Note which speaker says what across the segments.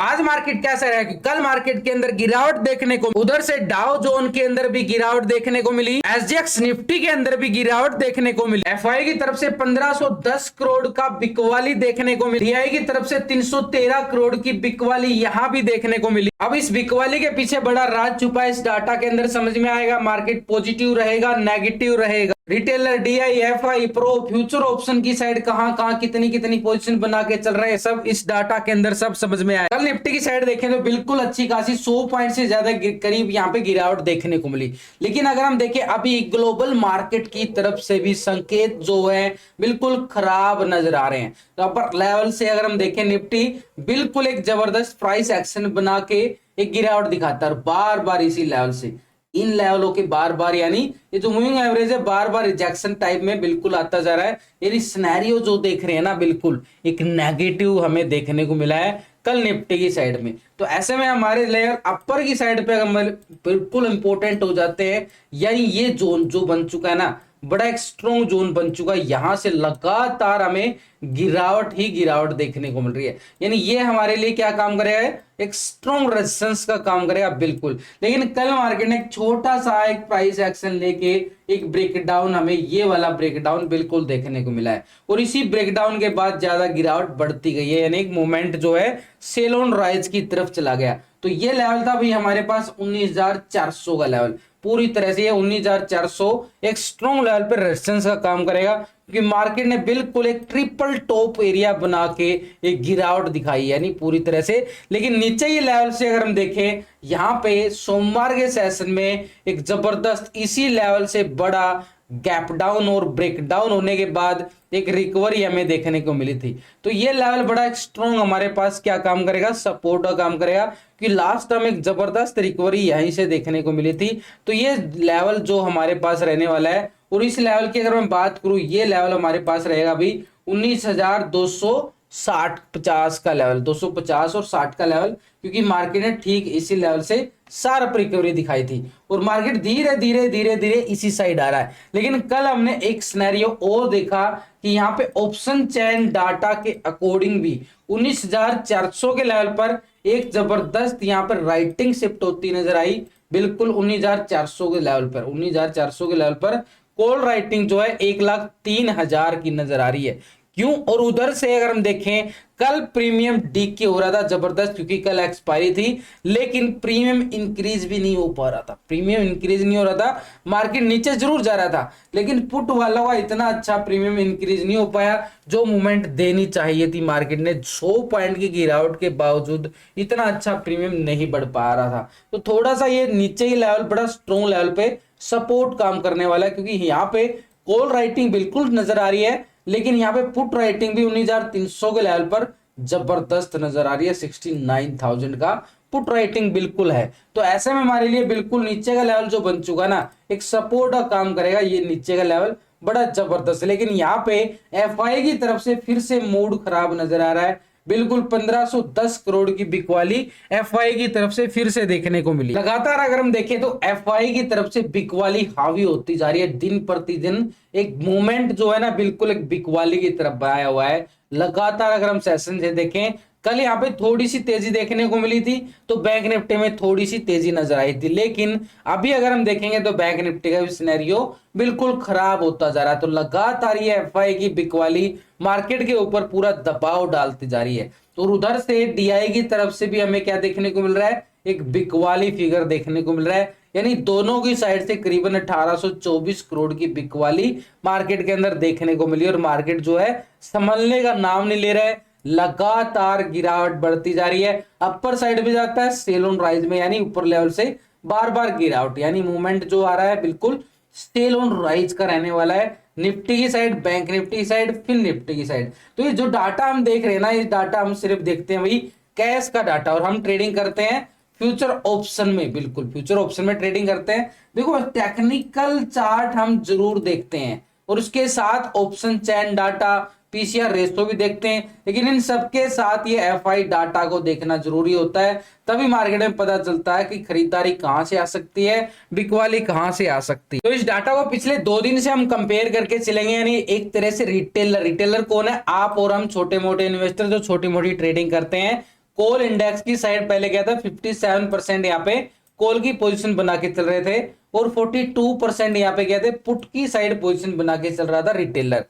Speaker 1: आज मार्केट कैसा रहा कि कल मार्केट के अंदर गिरावट देखने को, उधर से डाउ जोन के अंदर भी गिरावट देखने को मिली, एसजीएक्स निफ्टी के अंदर भी गिरावट देखने को मिली। एफआई की तरफ से 1510 करोड़ का बिकवाली देखने को मिली, डीआई की तरफ से 313 करोड़ की बिकवाली यहां भी देखने को मिली। अब इस बिकवाली के पीछे बड़ा राज छुपा है, इस डाटा के अंदर समझ में आएगा। मार्केट पॉजिटिव रहेगा, नेगेटिव रहेगा। Retailer, DI, FI, pro, future option की साइड कहां कहां कितनी कितनी पोजीशन बना के चल रहे हैं, सब इस डाटा के अंदर सब समझ में आया। कल निफ्टी की साइड देखें तो बिल्कुल अच्छी खासी 100 पॉइंट से ज्यादा करीब यहां पे गिरावट देखने को मिली। लेकिन अगर हम देखें अभी ग्लोबल मार्केट की तरफ से भी संकेत जो है बिल्कुल खराब नजर आ रहे हैं। तो अपर लेवल से अगर हम देखें निफ्टी बिल्कुल एक जबरदस्त प्राइस एक्शन बना के एक गिरावट दिखाता है, बार बार इसी लेवल से, इन लेवलों के बार बार, यानी ये जो मूविंग एवरेज है बार बार रिजेक्शन टाइप में बिल्कुल आता जा रहा है। यानी सिनेरियो जो देख रहे हैं ना बिल्कुल एक नेगेटिव हमें देखने को मिला है कल निफ्टी की साइड में। तो ऐसे में हमारे लेयर अपर की साइड पे हम बिल्कुल इंपॉर्टेंट हो जाते हैं। यानी ये जोन जो बन चुका है ना बड़ा एक स्ट्रॉन्ग जोन बन चुका है, यहां से लगातार हमें गिरावट ही गिरावट देखने को मिल रही है। यानी ये हमारे लिए क्या काम करेगा, एक स्ट्रॉन्ग रेजिस्टेंस का काम करेगा बिल्कुल। लेकिन कल मार्केट ने एक छोटा सा एक प्राइस एक्शन लेके एक ब्रेकडाउन, हमें ये वाला ब्रेकडाउन बिल्कुल देखने को मिला है और इसी ब्रेकडाउन के बाद ज्यादा गिरावट बढ़ती गई है। यानी एक मोमेंट जो है सेल ऑन राइज की तरफ चला गया। तो ये लेवल था भाई हमारे पास 19,400 का लेवल, पूरी तरह से ये 19,400 एक स्ट्रॉन्ग लेवल पर रेजिस्टेंस का काम करेगा, क्योंकि मार्केट ने बिल्कुल एक ट्रिपल टॉप एरिया बना के एक गिरावट दिखाई, यानी पूरी तरह से। लेकिन नीचे ये लेवल से अगर हम देखें यहां पे सोमवार के सेशन में एक जबरदस्त इसी लेवल से बड़ा गैप डाउन और ब्रेक डाउन होने के बाद एक रिकवरी हमें देखने को मिली थी। तो ये लेवल बड़ा एक स्ट्रॉन्ग हमारे पास क्या काम करेगा, सपोर्ट का काम करेगा, कि लास्ट टाइम एक जबरदस्त रिकवरी यहीं से देखने को मिली थी। तो ये लेवल जो हमारे पास रहने वाला है, और इस लेवल की अगर मैं बात करूं ये लेवल हमारे पास रहेगा अभी 19,260-50 का लेवल, 250 और 60 का लेवल, क्योंकि मार्केट ने ठीक इसी लेवल से शार्प रिकवरी दिखाई थी और मार्केट धीरे धीरे धीरे धीरे इसी साइड आ रहा है। लेकिन कल हमने एक सिनेरियो और देखा कि यहाँ पे ऑप्शन चैन डाटा के अकॉर्डिंग भी 19,400 के लेवल पर एक जबरदस्त यहाँ पर राइटिंग शिफ्ट होती नजर आई, बिल्कुल 19,400 के लेवल पर, 19,400 के लेवल पर कॉल राइटिंग जो है 1,03,000 की नजर आ रही है। क्यों? और उधर से अगर हम देखें कल प्रीमियम डीके हो रहा था जबरदस्त, क्योंकि कल एक्सपायरी थी, लेकिन प्रीमियम इंक्रीज भी नहीं हो पा रहा था, प्रीमियम इंक्रीज नहीं हो रहा था, मार्केट नीचे जरूर जा रहा था, लेकिन पुट वाला का इतना अच्छा प्रीमियम इंक्रीज नहीं हो पाया जो मूवमेंट देनी चाहिए थी। मार्केट ने 100 पॉइंट की गिरावट के बावजूद इतना अच्छा प्रीमियम नहीं बढ़ पा रहा था। तो थोड़ा सा ये नीचे ही लेवल बड़ा स्ट्रॉन्ग लेवल पे सपोर्ट काम करने वाला है, क्योंकि यहाँ पे कॉल राइटिंग बिल्कुल नजर आ रही है, लेकिन यहाँ पे पुट राइटिंग भी 19,300 के लेवल पर जबरदस्त नजर आ रही है, 69,000 का पुट राइटिंग बिल्कुल है। तो ऐसे में हमारे लिए बिल्कुल नीचे का लेवल जो बन चुका ना एक सपोर्ट का काम करेगा, ये नीचे का लेवल बड़ा जबरदस्त। लेकिन यहाँ पे एफआई की तरफ से फिर से मूड खराब नजर आ रहा है, बिल्कुल 1510 करोड़ की बिकवाली एफआई की तरफ से फिर से देखने को मिली। लगातार अगर हम देखें तो एफआई की तरफ से बिकवाली हावी होती जा रही है, दिन प्रतिदिन एक मूवमेंट जो है ना बिल्कुल एक बिकवाली की तरफ बनाया हुआ है लगातार। अगर हम सेशन से देखें कल यहाँ पे थोड़ी सी तेजी देखने को मिली थी, तो बैंक निफ्टी में थोड़ी सी तेजी नजर आई थी, लेकिन अभी अगर हम देखेंगे तो बैंक निफ्टी का भी सिनेरियो बिल्कुल खराब होता जा रहा है। तो लगातार ये एफआई की बिकवाली मार्केट के ऊपर पूरा दबाव डालती जा रही है। तो उधर से डीआई की तरफ से भी हमें क्या देखने को मिल रहा है, एक बिकवाली फिगर देखने को मिल रहा है, यानी दोनों की साइड से करीबन 1824 करोड़ की बिकवाली मार्केट के अंदर देखने को मिली। और मार्केट जो है संभलने का नाम नहीं ले रहा है, लगातार गिरावट बढ़ती जा रही है। अपर साइड पे जाता है सेल ऑन राइज में, यानी ऊपर लेवल से बार बार गिरावट, यानी मूवमेंट जो आ रहा है बिल्कुल सेल ऑन राइज का रहने वाला है। निफ्टी की साइड, बैंक निफ्टी की साइड, फिर निफ्टी की साइड। तो ये जो डाटा हम देख रहे हैं ना, ये डाटा हम सिर्फ देखते हैं भाई कैश का डाटा, और हम ट्रेडिंग करते हैं फ्यूचर ऑप्शन में, बिल्कुल फ्यूचर ऑप्शन में ट्रेडिंग करते हैं। देखो टेक्निकल चार्ट हम जरूर देखते हैं और उसके साथ ऑप्शन चैन डाटा, पीसीआर रेशो भी देखते हैं, लेकिन इन सबके साथ ये एफआई डाटा को देखना जरूरी होता है, तभी मार्केट में पता चलता है कि खरीदारी कहां से आ सकती है, बिकवाली कहां से आ सकती है। तो इस डाटा को पिछले 2 दिन से हम कंपेयर करके चलेंगे, यानी एक तरह से रिटेलर कौन है, आप और हम छोटे मोटे इन्वेस्टर जो छोटी मोटी ट्रेडिंग करते हैं, कोल इंडेक्स की साइड पहले क्या था 57% यहाँ पे कोल की पोजीशन बना के चल रहे थे और 42% यहाँ पे क्या थे पुट की साइड पोजीशन बना के चल रहा था रिटेलर।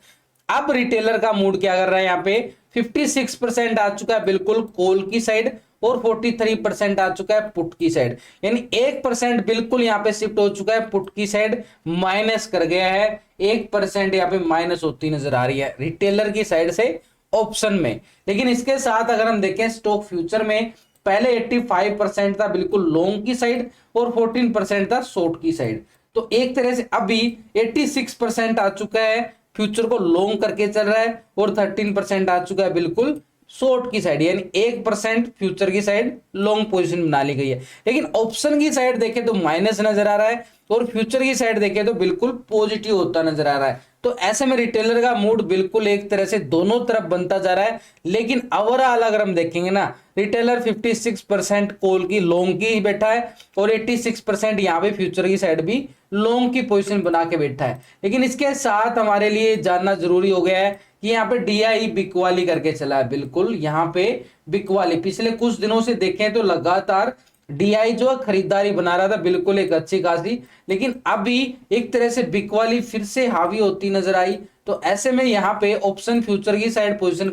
Speaker 1: अब रिटेलर का मूड क्या कर रहा है, यहाँ पे 56% आ चुका है बिल्कुल कोल की साइड और 43% आ चुका है पुट की साइड, यानी 1% बिल्कुल यहाँ पे शिफ्ट हो चुका है पुट की साइड, माइनस कर गया है 1% यहाँ पे माइनस होती नजर आ रही है रिटेलर की साइड से ऑप्शन में। लेकिन इसके साथ अगर हम देखें स्टॉक फ्यूचर में पहले 85% था बिल्कुल लॉन्ग की साइड और 14% था शॉर्ट की साइड। तो एक तरह से अभी 86% आ चुका है फ्यूचर को लॉन्ग करके चल रहा है और 13% आ चुका है बिल्कुल शॉर्ट की साइड, यानी 1% फ्यूचर की साइड लॉन्ग पोजीशन बना ली गई है। लेकिन ऑप्शन की साइड देखें तो माइनस नजर आ रहा है और फ्यूचर की साइड देखें तो बिल्कुल पॉजिटिव होता नजर आ रहा है। तो ऐसे में रिटेलर का मूड बिल्कुल एक तरह से दोनों तरफ बनता जा रहा है। लेकिन ओवरऑल अगर हम देखेंगे ना, रिटेलर 56% कॉल की लॉन्ग की बैठा है और 86% यहाँ पे फ्यूचर की साइड भी लॉन्ग की पोजीशन बना के बैठा है। लेकिन इसके साथ हमारे लिए जानना जरूरी हो गया है कि यहाँ पे डीआई बिकवाली करके चला है, बिल्कुल यहाँ पे बिकवाली पिछले कुछ दिनों से देखें तो लगातार डीआई जो है खरीदारी बना रहा था बिल्कुल एक अच्छी खासी, लेकिन अभी एक तरह से बिकवाली फिर से हावी होती नजर आई। तो ऐसे में यहाँ पे ऑप्शन फ्यूचर की साइड पोजीशन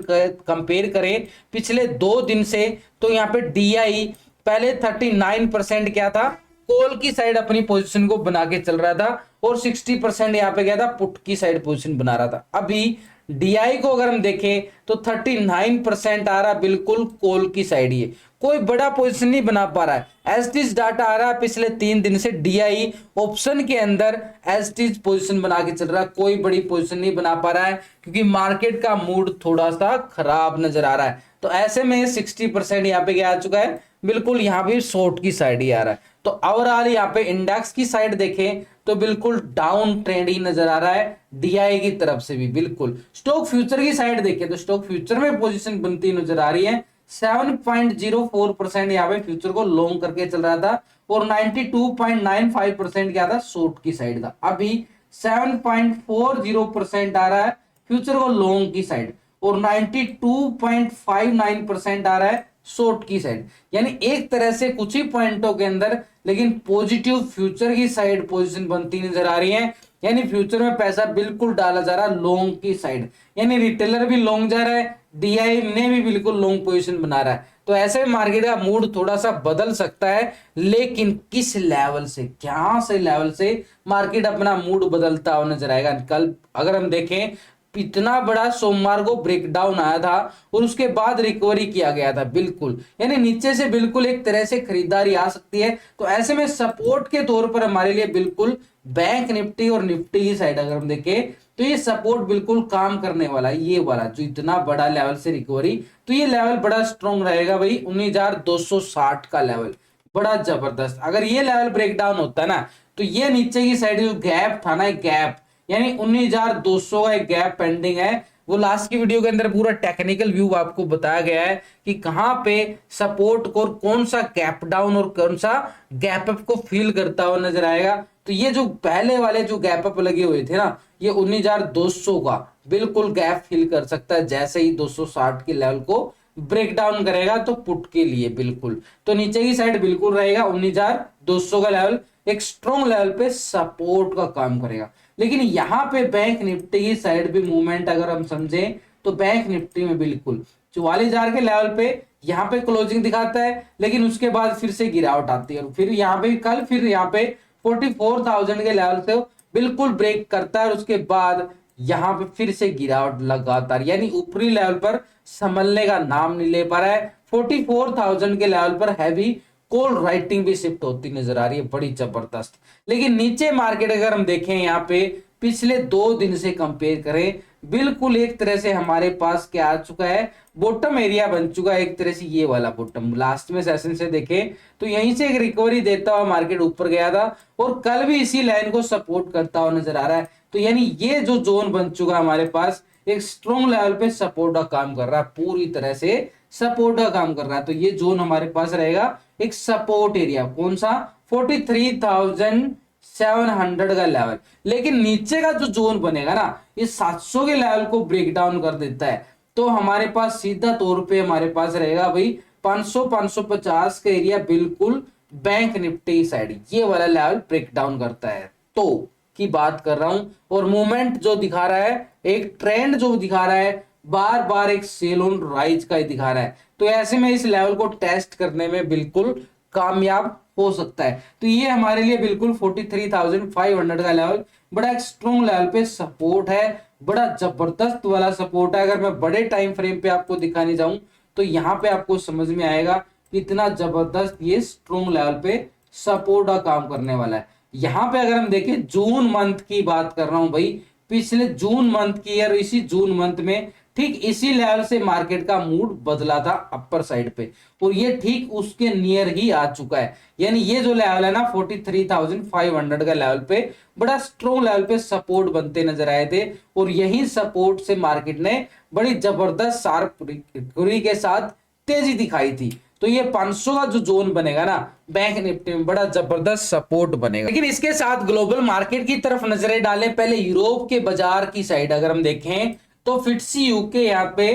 Speaker 1: कंपेयर करें पिछले 2 दिन से, तो यहाँ पे डीआई पहले 39% क्या था कॉल की साइड अपनी पोजीशन को बना के चल रहा था और 60% यहाँ पे क्या था पुट की साइड पोजीशन बना रहा था। अभी डीआई को अगर हम देखें तो 39% आ रहा बिल्कुल कॉल की साइड, ये कोई बड़ा पोजीशन नहीं बना पा रहा है। एसटीज डाटा आ रहा है पिछले 3 दिन से डीआई ऑप्शन के अंदर एसटीज पोजीशन बना के चल रहा है, कोई बड़ी पोजीशन नहीं बना पा रहा है क्योंकि मार्केट का मूड थोड़ा सा खराब नजर आ रहा है। तो ऐसे में 60% यहाँ पे क्या आ चुका है बिल्कुल यहाँ पे शॉर्ट की साइड ही आ रहा है। तो ओवरऑल यहाँ पे इंडेक्स की साइड देखें तो बिल्कुल डाउन ट्रेंड ही नजर आ रहा है डीआई की तरफ से भी। बिल्कुल स्टॉक फ्यूचर की साइड देखें तो स्टॉक फ्यूचर में पोजीशन बनती नजर आ रही है 7.04% यहाँ पे फ्यूचर को लॉन्ग करके चल रहा था और 92.95% क्या था शॉर्ट की साइड था। अभी 7.40% आ रहा है फ्यूचर को लॉन्ग की साइड और 92.59% आ रहा है शॉर्ट की साइड, यानी एक तरह से कुछ ही पॉइंटों के अंदर लेकिन पॉजिटिव फ्यूचर की साइड पोजीशन बनती नजर आ रही है, यानी फ्यूचर में पैसा बिल्कुल डाला जा रहा है लॉन्ग की साइड, यानी रिटेलर भी लॉन्ग जा रहा है, डीआई ने भी बिल्कुल लॉन्ग पोजीशन बना रहा है। तो ऐसे में मार्केट का मूड थोड़ा सा बदल सकता है, लेकिन किस लेवल से क्या से लेवल से मार्केट अपना मूड बदलता हुआ नजर आएगा। कल अगर हम देखें इतना बड़ा सोमवार को ब्रेकडाउन आया था और उसके बाद रिकवरी किया गया था बिल्कुल, यानी नीचे से बिल्कुल एक तरह से खरीदारी आ सकती है। तो ऐसे में सपोर्ट के तौर पर हमारे लिए बिल्कुल बैंक निफ्टी और निफ्टी की साइड अगर हम देखें तो ये सपोर्ट बिल्कुल काम करने वाला है, ये वाला जो इतना बड़ा लेवल से रिकवरी, तो ये लेवल बड़ा स्ट्रॉन्ग रहेगा भाई 19,260 का लेवल बड़ा जबरदस्त। अगर ये लेवल ब्रेकडाउन होता है ना तो ये नीचे की साइड जो गैप था ना, गैप यानी 19,200 का एक गैप पेंडिंग है, वो लास्ट की वीडियो के अंदर पूरा टेक्निकल व्यू आपको बताया गया है कि कहां पे सपोर्ट को कौन सा गैप डाउन और कौन सा गैप अप को फील करता हुआ नजर आएगा। तो ये जो पहले वाले जो गैप अप लगे हुए थे ना, ये 19,200 का बिल्कुल गैप फील कर सकता है जैसे ही 260 के लेवल को ब्रेक डाउन करेगा तो पुट के लिए बिल्कुल, तो नीचे की साइड बिल्कुल रहेगा 19,200 का लेवल एक स्ट्रॉन्ग लेवल पे सपोर्ट का काम करेगा। लेकिन यहाँ पे बैंक निफ्टी की साइड भी मूवमेंट अगर हम समझें तो बैंक निफ्टी में बिल्कुल 44,000 के लेवल पे यहाँ पे क्लोजिंग दिखाता है, लेकिन उसके बाद फिर से गिरावट आती है और फिर यहाँ पे कल फिर यहाँ पे 44,000 के लेवल से बिल्कुल ब्रेक करता है और उसके बाद यहाँ पे फिर से गिरावट लगातार, यानी ऊपरी लेवल पर संभलने का नाम नहीं ले पा रहा है। 44,000 के लेवल पर हैवी कॉल राइटिंग भी शिफ्ट होती नजर आ रही है बड़ी जबरदस्त। लेकिन नीचे मार्केट अगर हम देखें यहाँ पे पिछले 2 दिन से कंपेयर करें, बिल्कुल एक तरह से हमारे पास क्या आ चुका है बॉटम एरिया बन चुका है, एक तरह से ये वाला बॉटम लास्ट में सेशन से देखें तो यहीं से एक रिकवरी देता हुआ मार्केट ऊपर गया था और कल भी इसी लाइन को सपोर्ट करता हुआ नजर आ रहा है। तो यानी ये जो जोन बन चुका है हमारे पास एक स्ट्रॉन्ग लेवल पे सपोर्ट का काम कर रहा है, पूरी तरह से सपोर्ट का काम कर रहा है। तो ये जोन हमारे पास रहेगा एक सपोर्ट एरिया, कौन सा 43,700 का लेवल। लेकिन नीचे का जो जोन बनेगा ना ये 700 के लेवल को ब्रेक डाउन कर देता है, तो हमारे पास सीधा तौर पे हमारे पास रहेगा भाई 500 550 का एरिया बिल्कुल बैंक निफ्टी साइड ये वाला लेवल ब्रेक डाउन करता है तो की बात कर रहा हूं, और मूवमेंट जो दिखा रहा है, एक ट्रेंड जो दिखा रहा है, बार बार एक सेल ऑन राइज का ही दिखा रहा है, तो ऐसे में इस लेवल को टेस्ट करने में बिल्कुल कामयाब हो सकता है। तो ये हमारे लिए बिल्कुल 43,500 का लेवल बड़ा एक स्ट्रॉन्ग लेवल पे सपोर्ट है, बड़ा जबरदस्त वाला सपोर्ट है। अगर मैं बड़े टाइम फ्रेम पे आपको दिखाने जाऊं तो यहाँ पे आपको समझ में आएगा कितना जबरदस्त ये स्ट्रॉन्ग लेवल पे सपोर्ट का काम करने वाला है। यहाँ पे अगर हम देखें जून मंथ की बात कर रहा हूं भाई, पिछले जून मंथ की और इसी जून मंथ में ठीक इसी लेवल से मार्केट का मूड बदला था अपर साइड पे, और ये ठीक उसके नियर ही आ चुका है। यानी ये जो लेवल है ना 43,500 का लेवल पे बड़ा स्ट्रॉन्ग लेवल पे सपोर्ट बनते नजर आए थे, और यही सपोर्ट से मार्केट ने बड़ी जबरदस्त शार्प रिकवरी के साथ तेजी दिखाई थी। तो ये 500 का जो जोन बनेगा ना बैंक निफ्टी में बड़ा जबरदस्त सपोर्ट बनेगा। लेकिन इसके साथ ग्लोबल मार्केट की तरफ नजरें डालें, पहले यूरोप के बाजार की साइड अगर हम देखें तो फिट्सी यूके यहाँ पे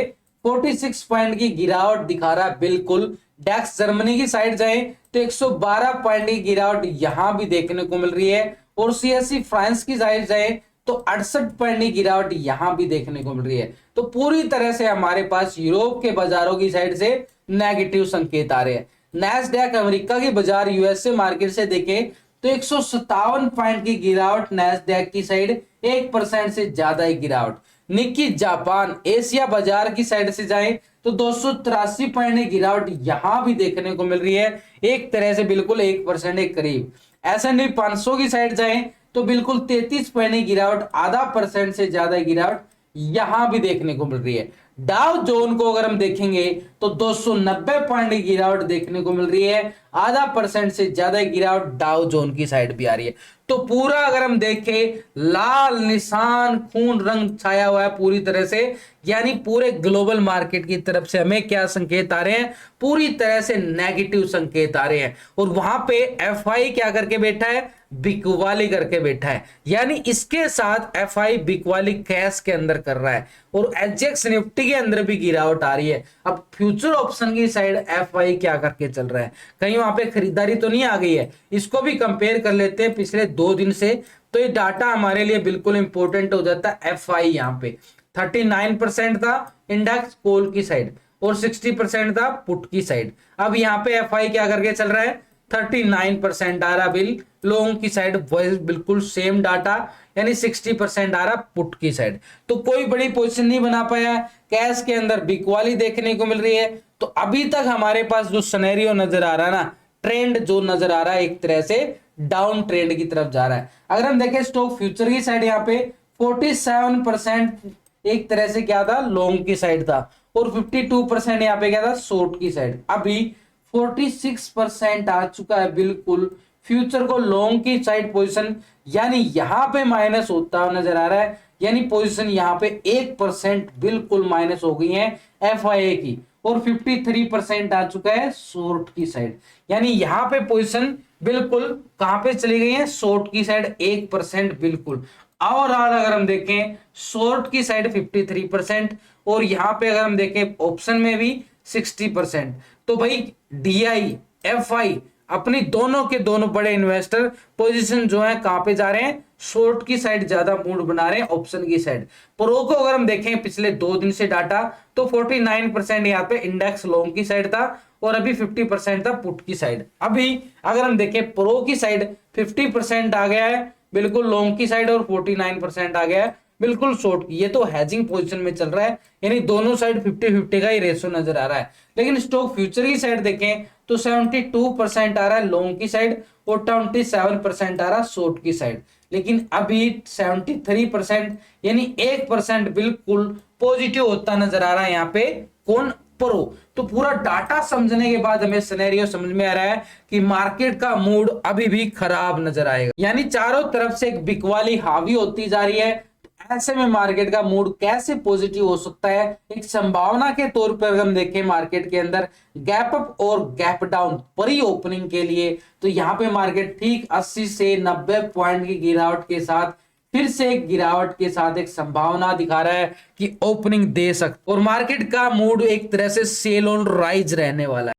Speaker 1: 46 पॉइंट की गिरावट दिखा रहा है बिल्कुल। डेक्स जर्मनी की साइड जाए तो 112 पॉइंट की गिरावट यहां भी देखने को मिल रही है, और सीएससी फ्रांस की साइड जाए तो 68 पॉइंट की गिरावट यहां भी देखने को मिल रही है। तो पूरी तरह से हमारे पास यूरोप के बाजारों की साइड से नेगेटिव संकेत आ रहे हैं। नैस्डैक अमेरिका की बाजार यूएसए मार्केट से देखें तो 157 पॉइंट की गिरावट नैस्डैक की साइड, 1% से ज्यादा ही गिरावट। निक्की जापान एशिया बाजार की साइड से जाएं तो 283 पॉइंट की गिरावट यहां भी देखने को मिल रही है, एक तरह से बिल्कुल 1% के करीब। S&P 500 की साइड जाएं तो बिल्कुल 33 पॉइंट की गिरावट, आधा परसेंट से ज्यादा गिरावट यहां भी देखने को मिल रही है। डाउ जोन को अगर हम देखेंगे तो 290 पॉइंट की गिरावट देखने को मिल रही है, आधा परसेंट से ज्यादा गिरावट डाउ जोन की साइड भी आ रही है। तो पूरा अगर हम देखें लाल निशान खून रंग छाया हुआ है पूरी तरह से, यानी पूरे ग्लोबल मार्केट की तरफ से हमें क्या संकेत आ रहे हैं, पूरी तरह से नेगेटिव संकेत आ रहे हैं। और वहां पे एफआई क्या करके बैठा है, बिकवाली करके बैठा है, यानी इसके साथ एफआई बिकवाली कैश के अंदर कर रहा है, और एचएक्स निफ्टी के अंदर भी गिरावट आ रही है। अब फ्यूचर ऑप्शन की साइड एफआई क्या करके चल रहा है, कहीं वहां पे खरीदारी तो नहीं आ गई है, इसको भी कंपेयर कर लेते हैं पिछले 2 दिन से, तो ये डाटा हमारे लिए बिल्कुल इंपॉर्टेंट हो जाता है। एफआई यहाँ पे 39% था इंडेक्स कॉल की साइड, और 60% था पुट की साइड। अब यहाँ पे एफआई क्या करके चल रहा है, 39% आ रहा बिल लोगों की साइड, बिल्कुल सेम डाटा, यानी 60% आ रहा पुट की साइड। तो कोई बड़ी पोजीशन नहीं बना पाया, कैश के अंदर बिकवाली देखने को मिल रही है। तो अभी तक हमारे पास जो सिनेरियो नजर आ रहा है ना, ट्रेंड जो नजर आ रहा है एक तरह से डाउन ट्रेंड की तरफ जा रहा है। अगर हम देखें स्टॉक फ्यूचर की साइड यहाँ पे 47% एक तरह से क्या था, लॉन्ग की साइड था, और 52% यहाँ पे क्या था, शॉर्ट की साइड। अभी 46% आ चुका है बिल्कुल फ्यूचर को लॉन्ग की साइड पोजीशन, यानी यहां पे माइनस होता हुआ नजर आ रहा है, यानी पोजीशन यहां पे 1% बिल्कुल माइनस हो गई है एफआईए की, और 53% आ चुका है शॉर्ट की साइड, यानी यहां पे पोजीशन बिल्कुल कहां पे चली गई है, शॉर्ट की साइड 1% बिल्कुल। और अगर हम देखें शॉर्ट की साइड 53%, और यहां पे अगर हम देखें ऑप्शन में भी 60%। तो भाई डीआई एफआई अपनी दोनों के दोनों बड़े इन्वेस्टर पोजीशन जो है कहां पे जा रहे हैं, शॉर्ट की साइड ज्यादा मूड बना रहे हैं ऑप्शन की साइड। प्रो को अगर हम देखें पिछले 2 दिन से डाटा तो 49% यहाँ पे इंडेक्स लॉन्ग की साइड था, और अभी 50% था पुट की साइड। अभी अगर हम देखें प्रो की साइड 50% आ गया है बिल्कुल लॉन्ग की साइड, और 49% आ गया है बिल्कुल शॉर्ट की। ये तो हैजिंग पोजीशन में चल रहा है, यानी दोनों साइड 50-50 का ही रेशो नजर आ रहा है। लेकिन स्टॉक फ्यूचर की साइड देखें तो 72% आ रहा है लॉन्ग की साइड, और 27% आ रहा है शॉर्ट की साइड। लेकिन अभी 73% यानी 1% बिल्कुल पॉजिटिव होता नजर आ रहा है यहाँ पे कौन, प्रो। तो पूरा डाटा समझने के बाद हमें सिनेरियो समझ में आ रहा है कि मार्केट का मूड अभी भी खराब नजर आएगा, यानी चारों तरफ से एक बिकवाली हावी होती जा रही है। ऐसे में मार्केट का मूड कैसे पॉजिटिव हो सकता है, एक संभावना के तौर पर हम देखें मार्केट के अंदर गैप अप और गैप डाउन प्री ओपनिंग के लिए, तो यहां पे मार्केट ठीक 80 से 90 पॉइंट की गिरावट के साथ फिर से एक गिरावट के साथ एक संभावना दिखा रहा है कि ओपनिंग दे सकता, और मार्केट का मूड एक तरह से सेल ऑन राइज रहने वाला है।